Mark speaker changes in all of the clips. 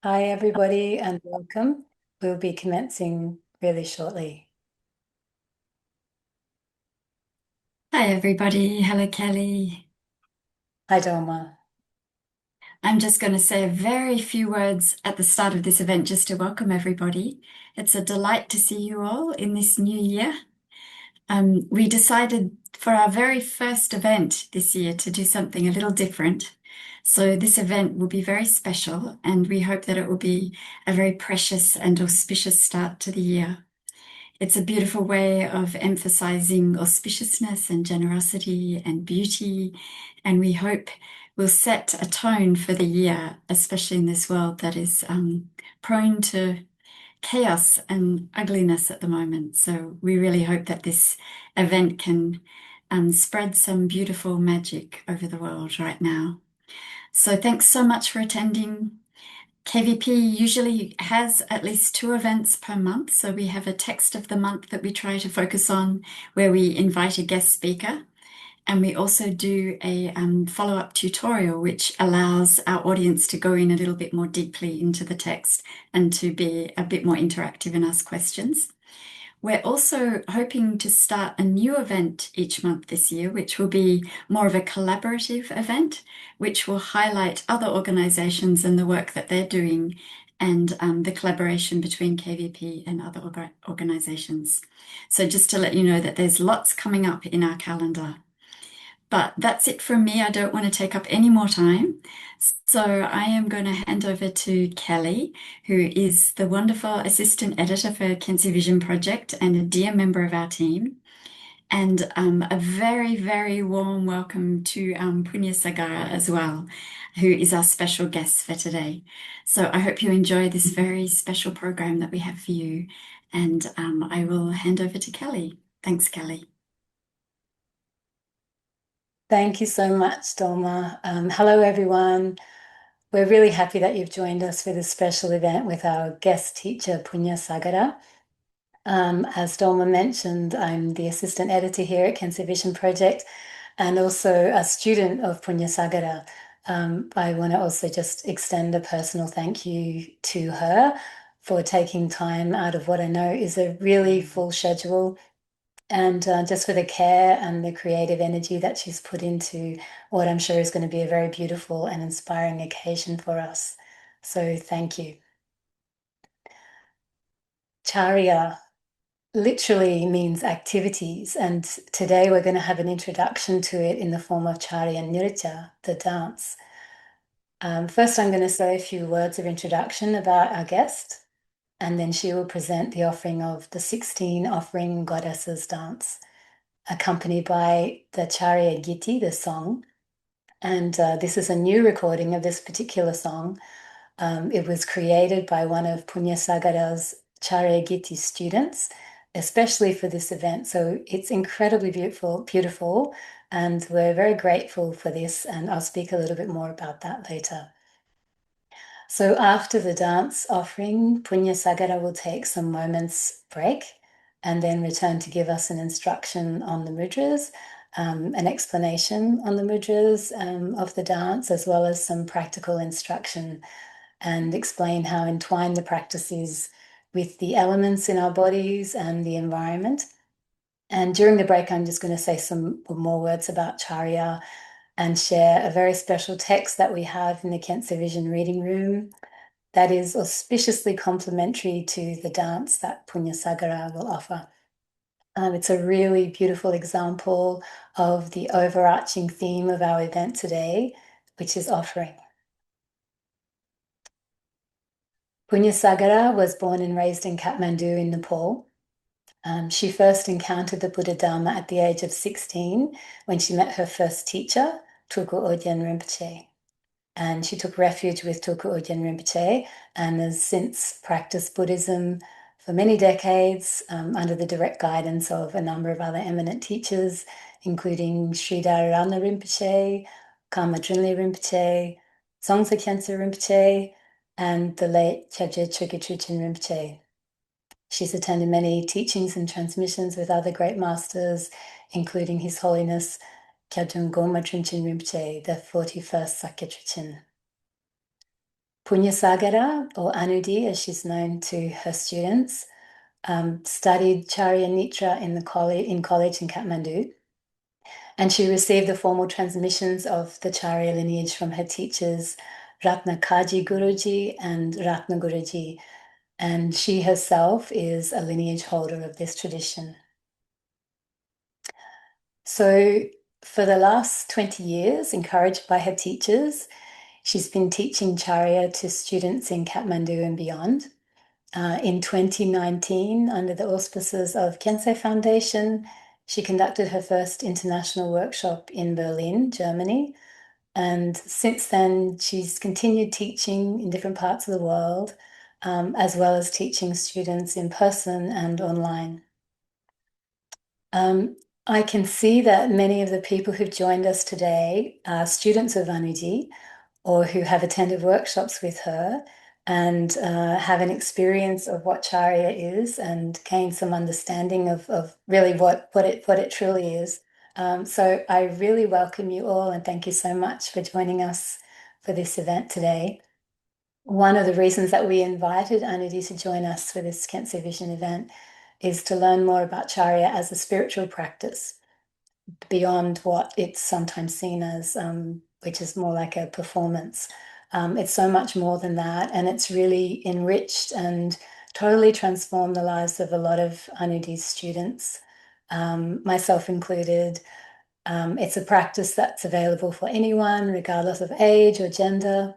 Speaker 1: Hi, everybody, and welcome. We'll be commencing really shortly.
Speaker 2: Hi, everybody. Hello, Kelly.
Speaker 1: Hi, Doma.
Speaker 2: I'm just going to say a very few words at the start of this event just to welcome everybody. It's a delight to see you all in this new year. We decided for our very first event this year to do something a little different. So this event will be very special, and we hope that it will be a very precious and auspicious start to the year. It's a beautiful way of emphasizing auspiciousness and generosity and beauty. And we hope will set a tone for the year, especially in this world that is prone to chaos and ugliness at the moment. So we really hope that this event can spread some beautiful magic over the world right now. So thanks so much for attending. KVP usually has at least two events per month. So we have a text of the month that we try to focus on where we invite a guest speaker. And we also do a follow-up tutorial, which allows our audience to go in a little bit more deeply into the text and to be a bit more interactive and ask questions. We're also hoping to start a new event each month this year, which will be more of a collaborative event, which will highlight other organizations and the work that they're doing and the collaboration between KVP and other organizations. So just to let you know that there's lots coming up in our calendar. But that's it from me. I don't want to take up any more time. So I am going to hand over to Kelly, who is the wonderful assistant editor for Kenzie Vision Project and a dear member of our team. And a very, very warm welcome to Punya Sagara as well, who is our special guest for today. So I hope you enjoy this very special program that we have for you. And I will hand over to Kelly. Thanks, Kelly.
Speaker 1: Thank you so much, Doma. Hello, everyone. We're really happy that you've joined us for this special event with our guest teacher, Punya Sagara. As Doma mentioned, I'm the assistant editor here at Cancer Vision Project and also a student of Punya Sagara. I want to also just extend a personal thank you to her for taking time out of what I know is a really full schedule and just for the care and the creative energy that she's put into what I'm sure is going to be a very beautiful and inspiring occasion for us. So thank you. Charya literally means activities, and today we're going to have an introduction to it in the form of Charya Nritya, the dance. First, I'm going to say a few words of introduction about our guest, and then she will present the offering of the 16 offering goddesses dance, accompanied by the Charya Giti, the song. And this is a new recording of this particular song. It was created by one of Punya Sagara's Charya Giti students, especially for this event. So it's incredibly beautiful, and we're very grateful for this. And I'll speak a little bit more about that later. So after the dance offering, Punya Sagara will take some moments break and then return to give us an instruction on the mudras, an explanation on the mudras of the dance, as well as some practical instruction and explain how entwined the practice is with the elements in our bodies and the environment. And during the break, I'm just going to say some more words about Charya and share a very special text that we have in the Cancer Vision reading room that is auspiciously complementary to the dance that Punya Sagara will offer. It's a really beautiful example of the overarching theme of our event today, which is offering. Punya Sagara was born and raised in Kathmandu in Nepal. She first encountered the Buddha Dharma at the age of 16 when she met her first teacher, Tulku Ogyen Rinpoche. And she took refuge with Tulku Ogyen Rinpoche and has since practiced Buddhism for many decades under the direct guidance of a number of other eminent teachers, including Sri Dharana Rinpoche, Karma Drinli Rinpoche, Songsa Khyentse Rinpoche, and the late Chögyal Trikit Rinpoche. She's attended many teachings and transmissions with other great masters, including His Holiness Kyabdung Goma Trinchen Rinpoche, the 41st Sakya Trichin. Punya Sagara, or Anudi as she's known to her students, studied Charya Nritya in college in Kathmandu. And she received the formal transmissions of the Charya lineage from her teachers, Ratna Kaji Guruji and Ratna Guruji. And she herself is a lineage holder of this tradition. So for the last 20 years, encouraged by her teachers, she's been teaching Charya to students in Kathmandu and beyond. In 2019, under the auspices of Kensei Foundation, she conducted her first international workshop in Berlin, Germany. And since then, she's continued teaching in different parts of the world, as well as teaching students in person and online. I can see that many of the people who've joined us today are students of Anuji or who have attended workshops with her and have an experience of what Charya is and gain some understanding of really what it truly is. So I really welcome you all and thank you so much for joining us for this event today. One of the reasons that we invited Anuji to join us for this Cancer Vision event is to learn more about Charya as a spiritual practice beyond what it's sometimes seen as, which is more like a performance. It's so much more than that, and it's really enriched and totally transformed the lives of a lot of Anudi's students, myself included. It's a practice that's available for anyone, regardless of age or gender,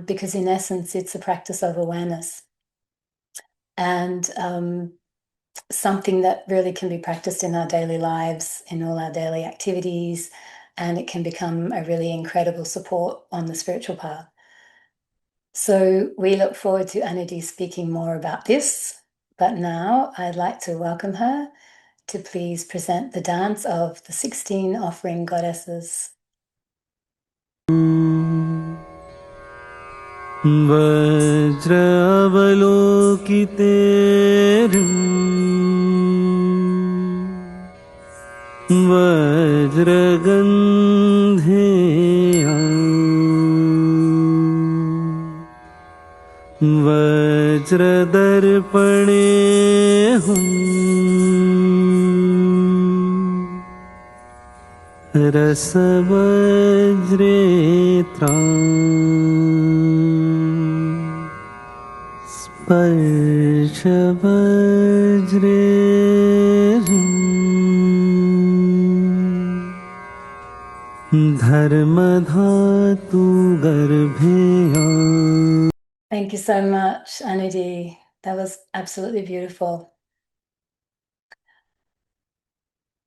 Speaker 1: because in essence, it's a practice of awareness. And something that really can be practiced in our daily lives, in all our daily activities, and it can become a really incredible support on the spiritual path. So we look forward to Anuji speaking more about this, but now I'd like to welcome her to please present the dance of the 16 offering goddesses.
Speaker 3: वज्रगन्धेया वज्रदर्पणे रसवज्रेत्रा स्पर्शवज्रे धर्मधातु गर्भेया.
Speaker 1: Thank you so much, Anuji. That was absolutely beautiful.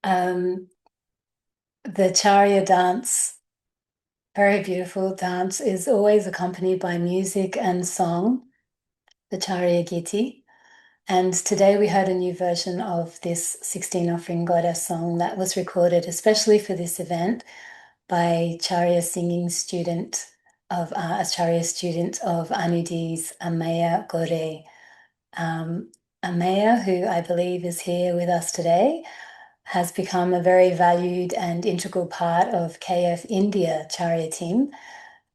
Speaker 1: The Charya dance, very beautiful dance, is always accompanied by music and song, the Charya Giti. And today we heard a new version of this 16 Offering Goddess song that was recorded especially for this event by Charya singing student of a Charya student of Anudi's Amaya Gore. Amaya, who I believe is here with us today, has become a very valued and integral part of KF India Charya team,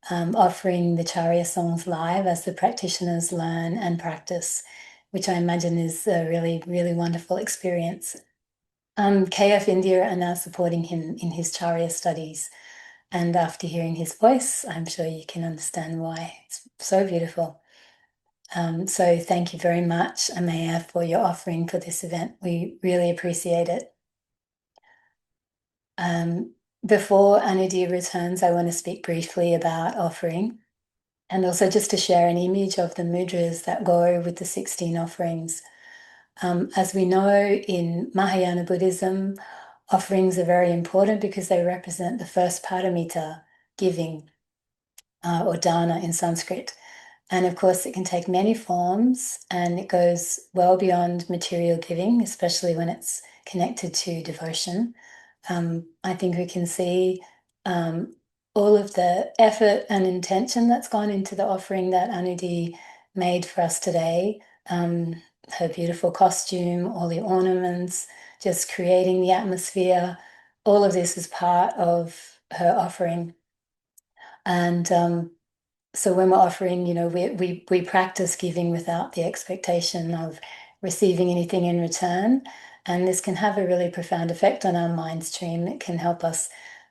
Speaker 1: offering the Charya songs live as the practitioners learn and practice, which I imagine is a really, really wonderful experience. KF India are now supporting him in his Charya studies. And after hearing his voice, I'm sure you can understand why. It's so beautiful. So thank you very much, Amaya, for your offering for this event. We really appreciate it. Before Anudia returns, I want to speak briefly about offering and also just to share an image of the mudras that go with the 16 offerings. As we know in Mahayana Buddhism, offerings are very important because they represent the first paramita, giving, or dana in Sanskrit. And of course, it can take many forms and it goes well beyond material giving, especially when it's connected to devotion. I think we can see all of the effort and intention that's gone into the offering that Anudi made for us today. Her beautiful costume, all the ornaments, just creating the atmosphere. All of this is part of her offering. And So when we're offering, we practice giving without the expectation of receiving anything in return. And this can have a really profound effect on our mind stream. It can help us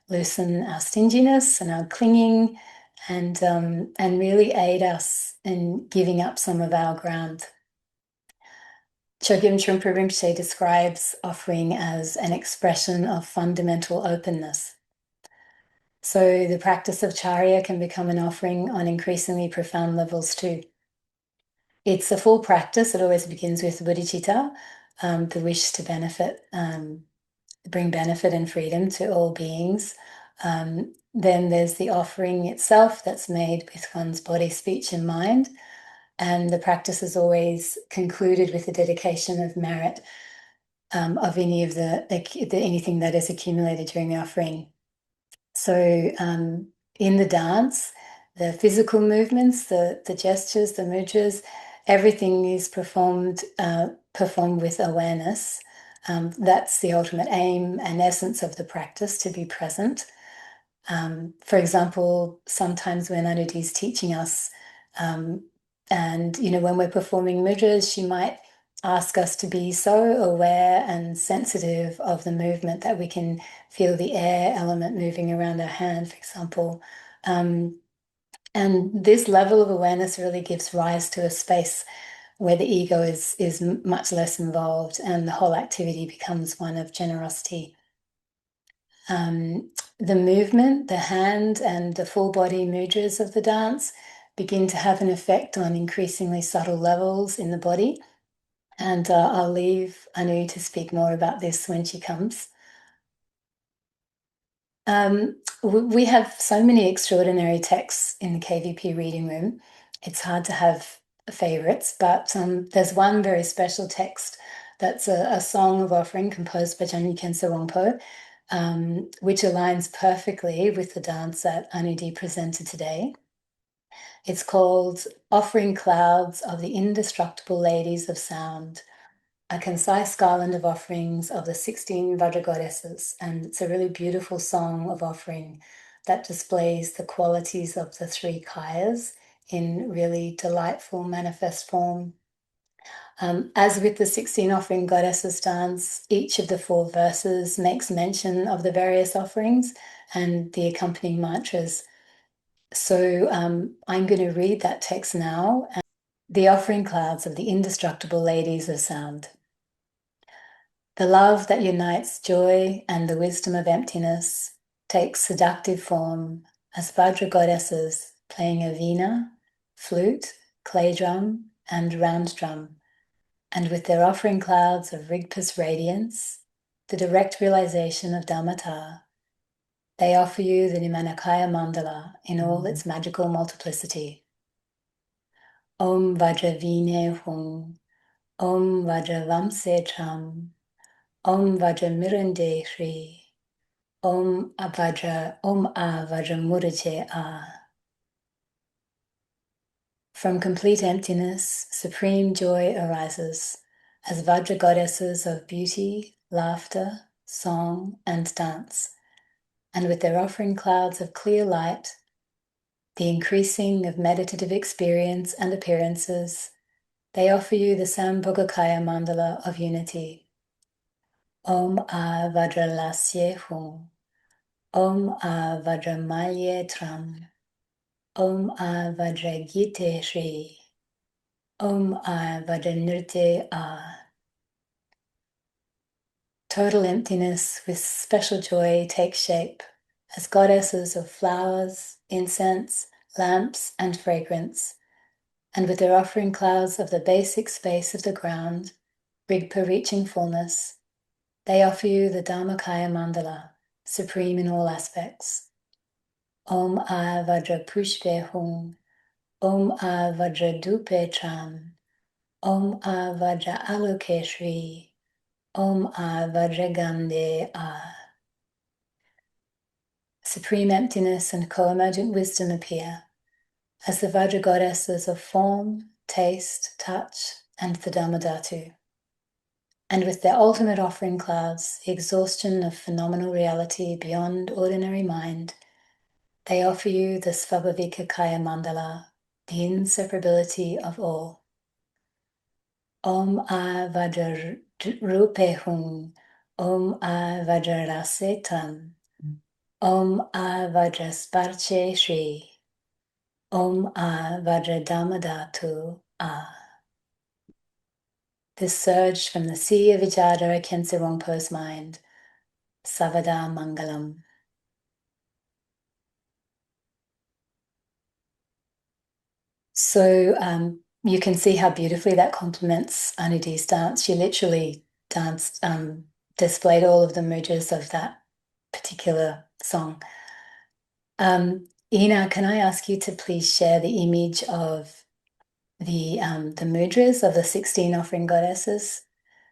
Speaker 1: loosen our stinginess and our clinging, and really aid us in giving up some of our ground. Chogyam Trungpa Rinpoche describes offering as an expression of fundamental openness. So the practice of charya can become an offering on increasingly profound levels too. It's a full practice. It always begins with bodhicitta, the wish to benefit, bring benefit and freedom to all beings. Then there's the offering itself that's made with one's body, speech, and mind. And the practice is always concluded with the dedication of merit of any of anything that is accumulated during the offering. So in the dance, the physical movements, the gestures, the mudras, everything is performed with awareness. That's the ultimate aim and essence of the practice, to be present. For example, sometimes when Anuti is teaching us, and when we're performing mudras, she might ask us to be so aware and sensitive of the movement that we can feel the air element moving around our hand, for example. And this level of awareness really gives rise to a space where the ego is much less involved, and the whole activity becomes one of generosity. The movement, the hand, and the full body mudras of the dance begin to have an effect on increasingly subtle levels in the body. And I'll leave Anu to speak more about this when she comes. We have so many extraordinary texts in the KVP reading room. It's hard to have favorites, but there's one very special text that's a song of offering composed by Jangyi Khensa Wangpo, which aligns perfectly with the dance that Anudi presented today. It's called Offering Clouds of the Indestructible Ladies of Sound, a concise garland of offerings of the 16 Vajra goddesses. And it's a really beautiful song of offering that displays the qualities of the three kayas in really delightful manifest form. As with the 16 offering goddesses dance, each of the 4 verses makes mention of the various offerings and the accompanying mantras. So I'm going to read that text now. The offering clouds of the indestructible ladies of sound. The love that unites joy and the wisdom of emptiness takes seductive form as Vajra goddesses playing a veena, flute, clay drum, and round drum, and with their offering clouds of Rigpa's radiance, the direct realization of Dhammatar, they offer you the Nimanakaya Mandala in all its magical multiplicity. Om Vajra Vine Hung, Om Vajra Vamse Cham, Om Vajra Mirande Shri, Om A Vajra Muraje A. From complete emptiness, supreme joy arises as Vajra goddesses of beauty, laughter, song, and dance, and with their offering clouds of clear light, the increasing of meditative experience and appearances, they offer you the Sambhogakaya Mandala of unity. Om A Vajra Lasye Hum, Om A Vajra Malye Tram, Om A Vajra Gite Shri, Om A Vajra Nritya A. Total emptiness with special joy takes shape as goddesses of flowers, incense, lamps, and fragrance, and with their offering clouds of the basic space of the ground, Rigpa reaching fullness, they offer you the Dharmakaya Mandala, supreme in all aspects. Om A Vajra Pushpe Hung, Om A Vajra Dupe Tram, Om A Vajra Aloke Shri, Om A Vajra Gande A. Supreme emptiness and co-emergent wisdom appear as the Vajra goddesses of form, taste, touch, and the Dhammadhatu. And with their ultimate offering clouds, the exhaustion of phenomenal reality beyond ordinary mind, They offer you the Svabhavika Kaya Mandala, the inseparability of all. Om A Vajra Rupe Hung, Om A Vajra Rase Tam, Om A Vajra Sparche Shri, Om A Vajra Dhamadatu A. This surged from the sea of Vijayadhara Khensa Rongpo's mind, Savada Mangalam. So you can see how beautifully that complements Anudi's dance. She literally danced, displayed all of the mudras of that particular song. Ina, can I ask you to please share the image of the mudras of the 16 offering goddesses?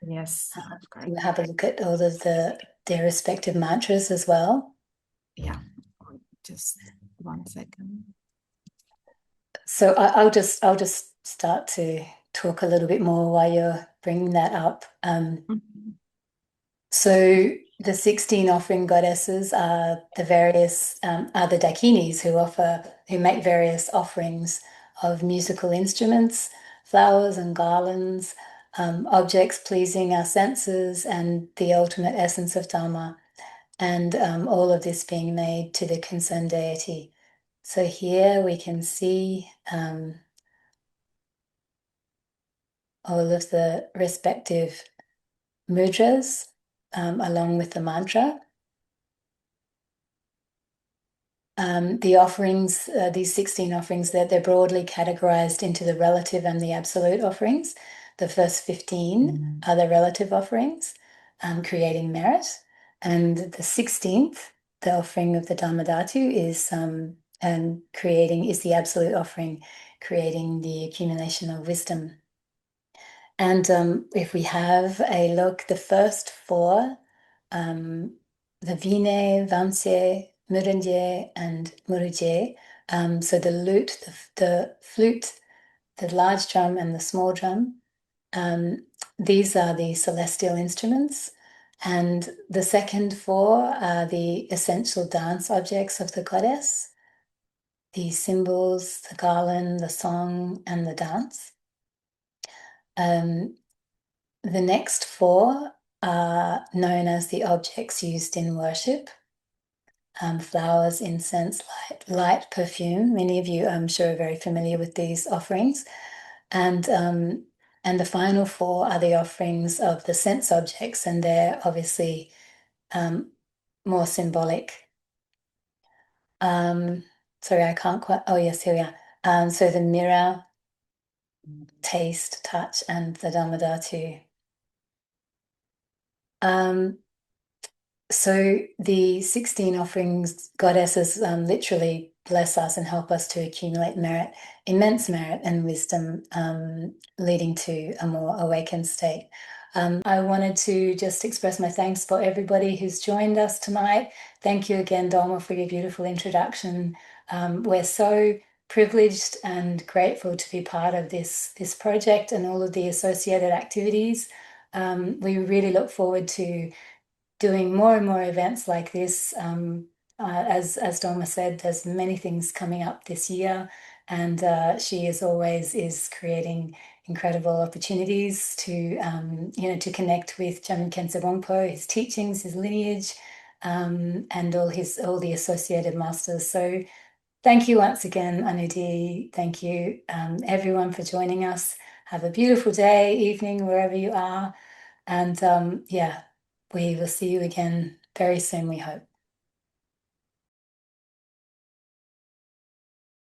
Speaker 2: Yes,
Speaker 1: Can you have a look at all of their respective mantras as well?
Speaker 2: Yeah, just 1 second.
Speaker 1: So I'll just start to talk a little bit more while you're bringing that up. So the 16 offering goddesses are the various are the dakinis who make various offerings of musical instruments, flowers and garlands, objects pleasing our senses, and the ultimate essence of Dharma, and all of this being made to the concerned deity. So here we can see all of the respective mudras along with the mantra. The offerings, these 16 offerings, they're broadly categorized into the relative and the absolute offerings. The first 15 are the relative offerings, creating merit. And the 16th, the offering of the Dhammadhatu, is the absolute offering, creating the accumulation of wisdom. And if we have a look, the first four, the Vine, Vamse, Muranje, and Muruje, so the lute, the flute, the large drum, and the small drum, these are the celestial instruments. And the second four are the essential dance objects of the goddess, the symbols, the garland, the song, and the dance. The next four are known as the objects used in worship. Flowers, incense, light, perfume. Many of you, I'm sure, are very familiar with these offerings. And the final four are the offerings of the sense objects, and they're obviously more symbolic. Sorry, I can't quite. Oh, yes, here we are. So the mirror, taste, touch, and the Dhammadhatu. So the 16 offerings goddesses literally bless us and help us to accumulate merit, immense merit and wisdom, leading to a more awakened state. I wanted to just express my thanks for everybody who's joined us tonight. Thank you again, Dharma, for your beautiful introduction. We're so privileged and grateful to be part of this project and all of the associated activities. We really look forward to doing more and more events like this. As Dharma said, there's many things coming up this year, and she as always is creating incredible opportunities to to connect with Jamin Khensa Wangpo, his teachings, his lineage, and all the associated masters. So thank you once again, Anudi. Thank you everyone for joining us. Have a beautiful day, evening, wherever you are. And we will see you again very soon, we hope.